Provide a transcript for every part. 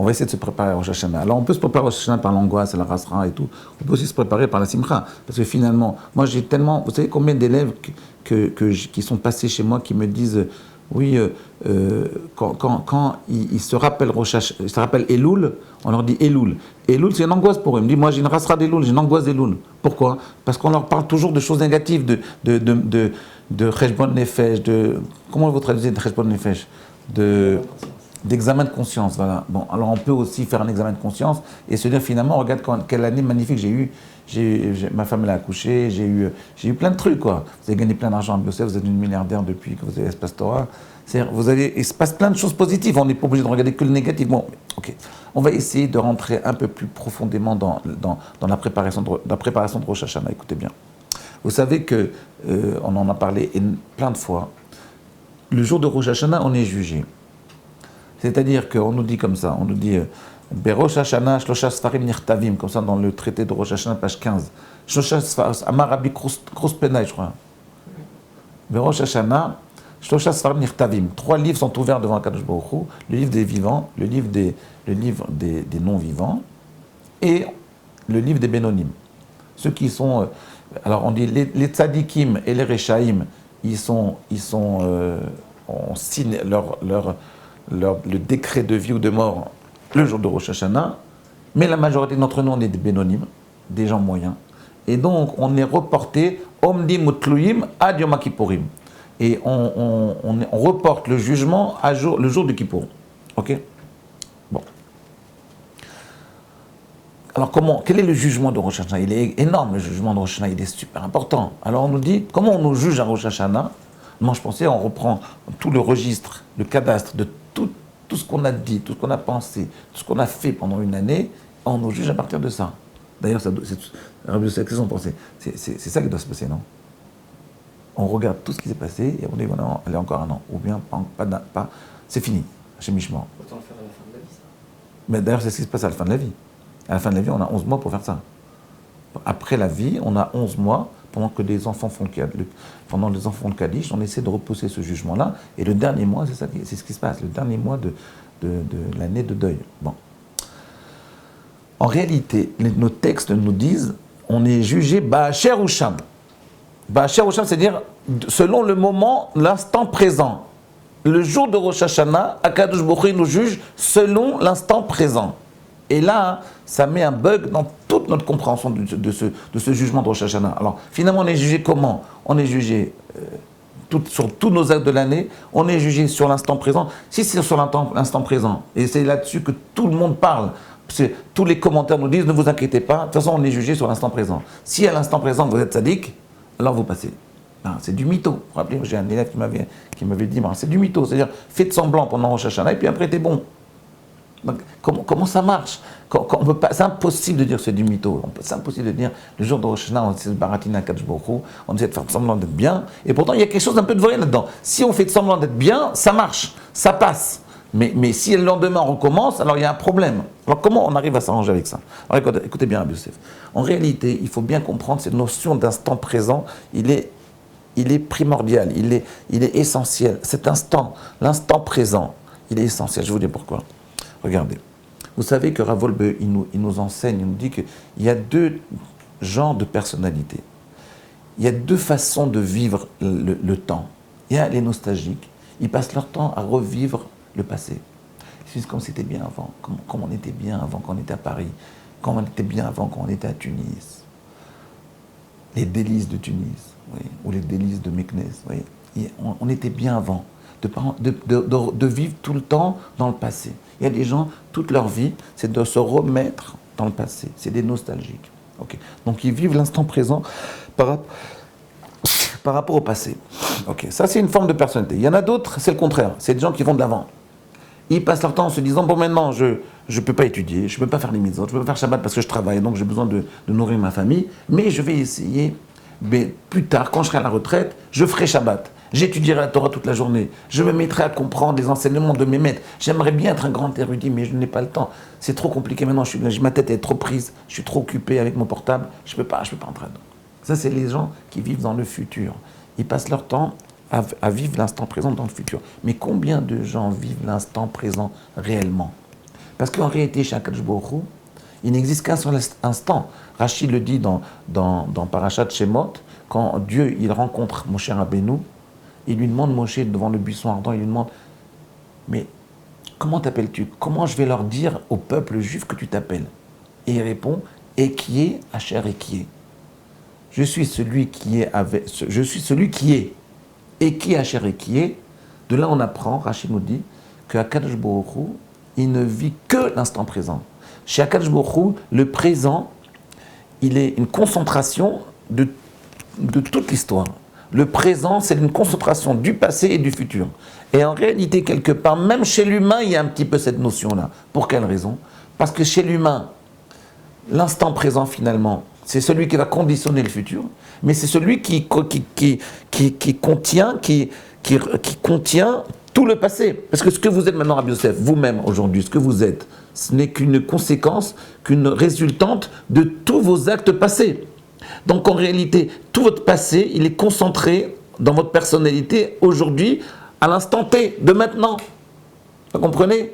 on va essayer de se préparer à Rosh Hashanah. Alors on peut se préparer à Rosh Hashanah par l'angoisse, la rasra et tout. On peut aussi se préparer par la simcha. Parce que finalement, moi j'ai tellement... Vous savez combien d'élèves qui sont passés chez moi qui me disent... Oui, quand ils se rappellent ils se rappellent Elul, on leur dit Elul. Elul, c'est une angoisse pour eux. Ils me disent, moi j'ai une rasra d'Elul, j'ai une angoisse d'Elul. Pourquoi? Parce qu'on leur parle toujours de choses négatives, de Cheshbon Nefesh, comment vous traduisez de Cheshbon Nefesh? D'examen de conscience, voilà. Bon, alors on peut aussi faire un examen de conscience et se dire finalement, regarde quelle année magnifique j'ai eu. Ma femme elle a accouché, j'ai eu plein de trucs quoi. Vous avez gagné plein d'argent à Biosef, vous êtes une milliardaire depuis que vous avez Espace Torah. Il se passe plein de choses positives, on n'est pas obligé de regarder que le négatif. Bon, ok. On va essayer de rentrer un peu plus profondément dans la préparation de Rosh Hashanah. Écoutez bien. Vous savez que, on en a parlé plein de fois, le jour de Rosh Hashanah, on est jugé. C'est-à-dire qu'on nous dit comme ça, on nous dit Berosh Hashanah, Shlosha Sfarim Nirtavim, comme ça dans le traité de Rosh Hashanah, page 15. Shlosha Sfarim, Amar Rabbi Krospenay, je crois. Berosh Hashanah, Shlosha Sfarim Nirtavim. 3 livres sont ouverts devant Kadosh Baruch Hu, le livre des vivants, le livre des non-vivants et le livre des Bénonim. Ceux qui sont. Alors on dit les tzadikim et les rechaïm, on signe le décret de vie ou de mort le jour de Rosh Hashanah, mais la majorité d'entre nous, on est des bénonymes, des gens moyens. Et donc, on est reporté Omdim Utluim ad Yom Kippourim. Et on reporte le jugement le jour du Kippour. Ok? Bon. Alors, quel est le jugement de Rosh Hashanah? Il est énorme, le jugement de Rosh Hashanah, il est super important. Alors, on nous dit, comment on nous juge à Rosh Hashanah? Moi, je pensais, on reprend tout le registre, le cadastre de tout ce qu'on a dit, tout ce qu'on a pensé, tout ce qu'on a fait pendant une année, on nous juge à partir de ça. D'ailleurs, c'est ça qui doit se passer, non? On regarde tout ce qui s'est passé et on dit, voilà, elle est encore un an. Ou bien, pas c'est fini, chez Mishmor. Autant le faire à la fin de la vie, ça. Mais d'ailleurs, c'est ce qui se passe à la fin de la vie. À la fin de la vie, on a 11 mois pour faire ça. Après la vie, on a 11 mois pendant que les enfants font pendant les enfants de Kaddish, on essaie de repousser ce jugement-là. Et le dernier mois, c'est ce qui se passe, le dernier mois de l'année de deuil. Bon. En réalité, nos textes nous disent, on est jugé Ba'asher ou Sham. Ba'asher ou Sham, c'est-à-dire selon le moment, l'instant présent. Le jour de Rosh Hashanah, Akadosh Baruch Hu nous juge selon l'instant présent. Et là, ça met un bug dans toute notre compréhension de ce jugement de Rosh Hashanah. Alors, finalement, on est jugé comment? On est jugé sur tous nos actes de l'année, on est jugé sur l'instant présent. Si c'est sur l'instant présent, et c'est là-dessus que tout le monde parle, parce que tous les commentaires nous disent, ne vous inquiétez pas, de toute façon, on est jugé sur l'instant présent. Si à l'instant présent, vous êtes sadique, alors vous passez. C'est du mytho. Vous vous rappelez, j'ai un élève qui m'avait dit, c'est du mytho, c'est-à-dire, faites semblant pendant Rosh Hashanah, et puis après, t'es bon. Donc, comment ça marche? C'est impossible de dire c'est du mytho. C'est impossible de dire le jour de Rosh Hashanah, on essaie de baratiner à Kadosh Baruch Hu, on essaie de faire semblant d'être bien. Et pourtant, il y a quelque chose d'un peu de vrai là-dedans. Si on fait semblant d'être bien, ça marche, ça passe. Mais si le lendemain on recommence, alors il y a un problème. Alors comment on arrive à s'arranger avec ça? Alors écoutez bien, Rabbi Yosef. En réalité, il faut bien comprendre cette notion d'instant présent. Il est primordial, il est essentiel. Cet instant, l'instant présent, il est essentiel. Je vais vous dire pourquoi. Regardez, vous savez que Rav Wolbe, il nous enseigne, il nous dit qu'il y a 2 genres de personnalités. Il y a 2 façons de vivre le temps. Il y a les nostalgiques, ils passent leur temps à revivre le passé. Ils disent comme c'était bien avant, comme on était bien avant quand on était à Paris, comme on était bien avant quand on était à Tunis. Les délices de Tunis, oui, ou les délices de Meknes, oui. On était bien avant. De vivre tout le temps dans le passé. Il y a des gens, toute leur vie, c'est de se remettre dans le passé. C'est des nostalgiques. Okay. Donc ils vivent l'instant présent par rapport au passé. Okay. Ça, c'est une forme de personnalité. Il y en a d'autres, c'est le contraire. C'est des gens qui vont de l'avant. Ils passent leur temps en se disant, bon maintenant, je ne peux pas étudier, je ne peux pas faire les mitzvot, je ne peux pas faire Shabbat parce que je travaille, donc j'ai besoin de nourrir ma famille, mais je vais essayer, mais plus tard, quand je serai à la retraite, je ferai Shabbat. J'étudierai la Torah toute la journée. Je me mettrai à comprendre les enseignements de mes maîtres. J'aimerais bien être un grand érudit, mais je n'ai pas le temps. C'est trop compliqué maintenant. Ma tête est trop prise. Je suis trop occupé avec mon portable. Je peux pas entrer dedans. Ça, c'est les gens qui vivent dans le futur. Ils passent leur temps à vivre l'instant présent dans le futur. Mais combien de gens vivent l'instant présent réellement? Parce qu'en réalité, chez Akadosh Baruch Hu, il n'existe qu'un seul instant. Rachid le dit dans Parashat Shemot, quand Dieu il rencontre Moshe Rabbeinu, il lui demande, Moshe, devant le buisson ardent, il lui demande, mais comment t'appelles-tu? Comment je vais leur dire au peuple juif que tu t'appelles? Et il répond, Ekié, Asher Ekié. Je suis celui qui est avec, je suis celui qui est. Ekié, Asher Ekié. De là on apprend, Rachid nous dit, que Akadosh Baruch Hu, il ne vit que l'instant présent. Chez Akadosh Baruch Hu, le présent, il est une concentration de toute l'histoire. Le présent, c'est une concentration du passé et du futur. Et en réalité, quelque part, même chez l'humain, il y a un petit peu cette notion-là. Pour quelle raison? Parce que chez l'humain, l'instant présent, finalement, c'est celui qui va conditionner le futur, mais c'est celui qui contient tout le passé. Parce que ce que vous êtes maintenant, Rabbi Yosef, vous-même aujourd'hui, ce que vous êtes, ce n'est qu'une conséquence, qu'une résultante de tous vos actes passés. Donc en réalité, tout votre passé, il est concentré dans votre personnalité aujourd'hui, à l'instant T, de maintenant. Vous comprenez?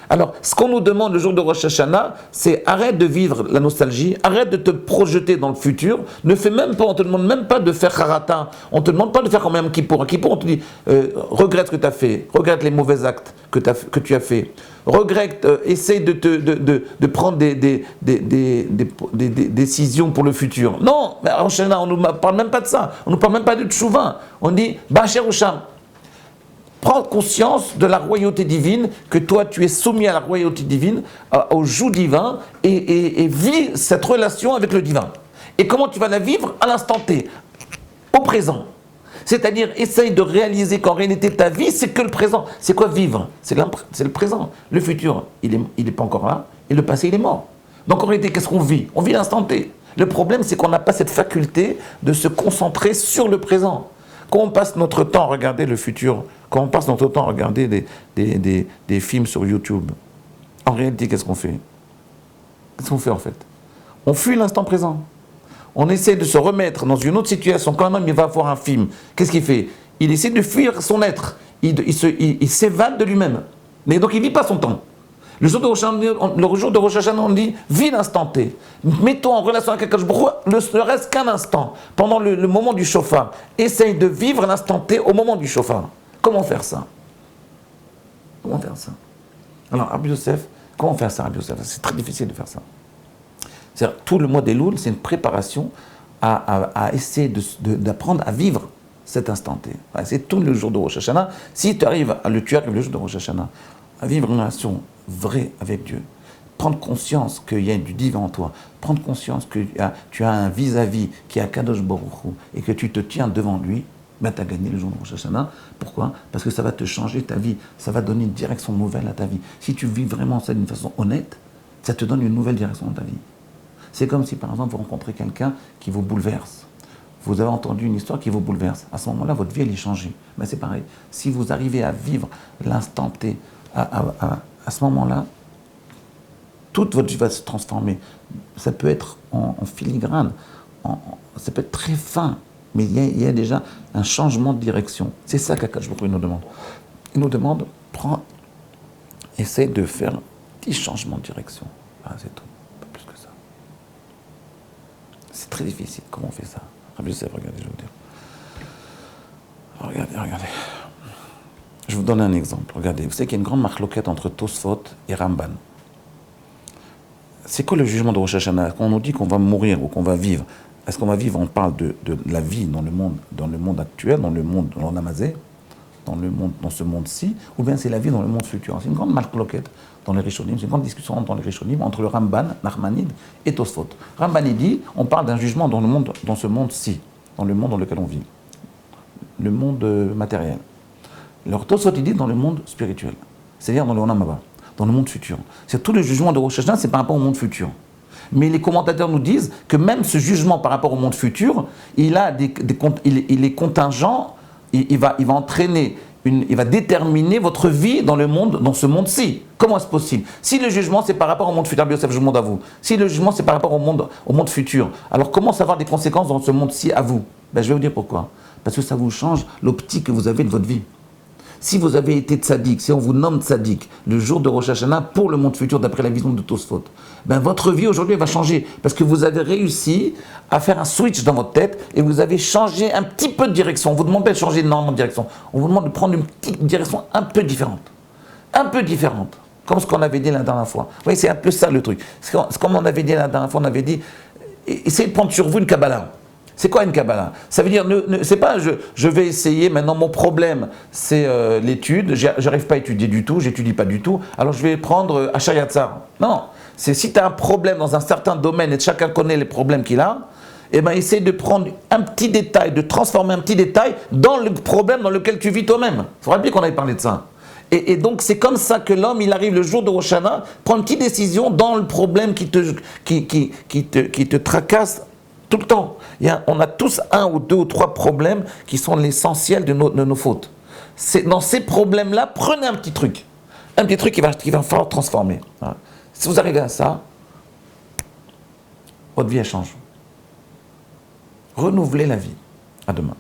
Alors, ce qu'on nous demande le jour de Rosh Hashanah, c'est arrête de vivre la nostalgie, arrête de te projeter dans le futur, ne fais même pas, on te demande même pas de faire harata, on te demande pas de faire comme un Kippour. Un Kippour, on te dit, regrette ce que tu as fait, regrette les mauvais actes que tu as fait, regrette, essaye de prendre des décisions pour le futur. Non, mais Rosh Hashanah, on ne nous parle même pas de ça, on ne nous parle même pas de tchouva, on dit, Ba'asher Usham. Prends conscience de la royauté divine, que toi tu es soumis à la royauté divine, au joug divin, et vis cette relation avec le divin. Et comment tu vas la vivre? À l'instant T, au présent. C'est-à-dire, essaye de réaliser qu'en réalité ta vie, c'est que le présent. C'est quoi vivre? C'est le présent. Le futur, il est pas encore là, et le passé, il est mort. Donc en réalité, qu'est-ce qu'on vit? On vit l'instant T. Le problème, c'est qu'on n'a pas cette faculté de se concentrer sur le présent. Quand on passe notre temps à regarder le futur, quand on passe notre temps à regarder des films sur YouTube, en réalité, qu'est-ce qu'on fait? Qu'est-ce qu'on fait en fait? On fuit l'instant présent. On essaie de se remettre dans une autre situation. Quand même, il va voir un film. Qu'est-ce qu'il fait? Il essaie de fuir son être. Il s'évade de lui-même. Mais donc, il ne vit pas son temps. Le jour de Rosh Hashanah, on dit, vis l'instant T. Mets-toi en relation avec quelqu'un, ne reste qu'un instant, pendant le moment du shofar. Essaye de vivre l'instant T au moment du shofar. Comment faire ça? Comment faire ça? Alors, Rabbi Yosef, comment faire ça, Rabbi Yosef? C'est très difficile de faire ça. C'est-à-dire, tout le mois d'Elul, c'est une préparation à essayer d'apprendre à vivre cet instant T. C'est tout le jour de Rosh Hashanah. Si tu arrives le jour de Rosh Hashanah, à vivre une relation vraie avec Dieu, prendre conscience qu'il y a du divin en toi, prendre conscience que tu as un vis-à-vis qui est à Kadosh Baruch Hu et que tu te tiens devant lui, ben tu as gagné le jour de Rosh Hashanah. Pourquoi? Parce que ça va te changer ta vie, ça va donner une direction nouvelle à ta vie. Si tu vis vraiment ça d'une façon honnête, ça te donne une nouvelle direction dans ta vie. C'est comme si par exemple vous rencontrez quelqu'un qui vous bouleverse. Vous avez entendu une histoire qui vous bouleverse. À ce moment-là, votre vie elle est changée. Ben, c'est pareil. Si vous arrivez à vivre l'instant T, à ce moment-là, toute votre vie va se transformer. Ça peut être en filigrane, ça peut être très fin, mais il y a déjà un changement de direction. C'est ça qu'Akadosh Baruch Hu nous demande. Il nous demande, essaye de faire un petit changement de direction. Ah, c'est tout, pas plus que ça. C'est très difficile, comment on fait ça? Rabbi Yosef, regardez, je vais vous dire. Regardez. Je vous donne un exemple. Regardez, vous savez qu'il y a une grande marloquette entre Tosfot et Ramban. C'est quoi le jugement de Rosh Hashanah? Quand on nous dit qu'on va mourir ou qu'on va vivre, est-ce qu'on va vivre, on parle de la vie dans le monde actuel, dans le monde, dans l'Amazé, dans ce monde-ci, ou bien c'est la vie dans le monde futur? C'est une grande marloquette dans les Rishonim, c'est une grande discussion dans les Rishonim entre le Ramban, Nachmanide et Tosfot. Ramban dit, on parle d'un jugement dans ce monde-ci, dans le monde dans lequel on vit, le monde matériel. Alors Tosfot dit dans le monde spirituel, c'est-à-dire dans le Olam Haba, dans le monde futur. C'est tout le jugement de Rosh Hashanah, c'est par rapport au monde futur. Mais les commentateurs nous disent que même ce jugement par rapport au monde futur, il est contingent, il va entraîner, il va déterminer votre vie dans ce monde-ci. Comment est-ce possible? Si le jugement c'est par rapport au monde futur, Yosef, je demande à vous. Si le jugement c'est par rapport au monde futur, alors comment ça va avoir des conséquences dans ce monde-ci à vous? Ben, je vais vous dire pourquoi. Parce que ça vous change l'optique que vous avez de votre vie. Si vous avez été tzaddik, si on vous nomme tzaddik le jour de Rosh Hashanah pour le monde futur d'après la vision de Tosfot, ben votre vie aujourd'hui va changer parce que vous avez réussi à faire un switch dans votre tête et vous avez changé un petit peu de direction. On vous demande pas de changer énormément de direction. On vous demande de prendre une petite direction un peu différente. Un peu différente. Comme ce qu'on avait dit la dernière fois. Vous voyez, c'est un peu ça le truc. C'est comme on avait dit la dernière fois, on avait dit, essayez de prendre sur vous une Kabbalah. C'est quoi une Kabbalah? Ça veut dire, c'est pas je vais essayer, maintenant mon problème c'est l'étude, j'arrive pas à étudier du tout, j'étudie pas du tout, alors je vais prendre Achar Yatzar. Non, c'est si tu as un problème dans un certain domaine et chacun connaît les problèmes qu'il a, eh bien essaye de prendre un petit détail, de transformer un petit détail dans le problème dans lequel tu vis toi-même. Il faudra bien qu'on avait parlé de ça. Et donc c'est comme ça que l'homme, il arrive le jour de Rosh Hashanah, prend une petite décision dans le problème qui te tracasse tout le temps. On a tous un ou deux ou trois problèmes qui sont l'essentiel de nos fautes. Dans ces problèmes-là, prenez un petit truc qui va falloir transformer. Voilà. Si vous arrivez à ça, votre vie elle change. Renouvelez la vie. À demain.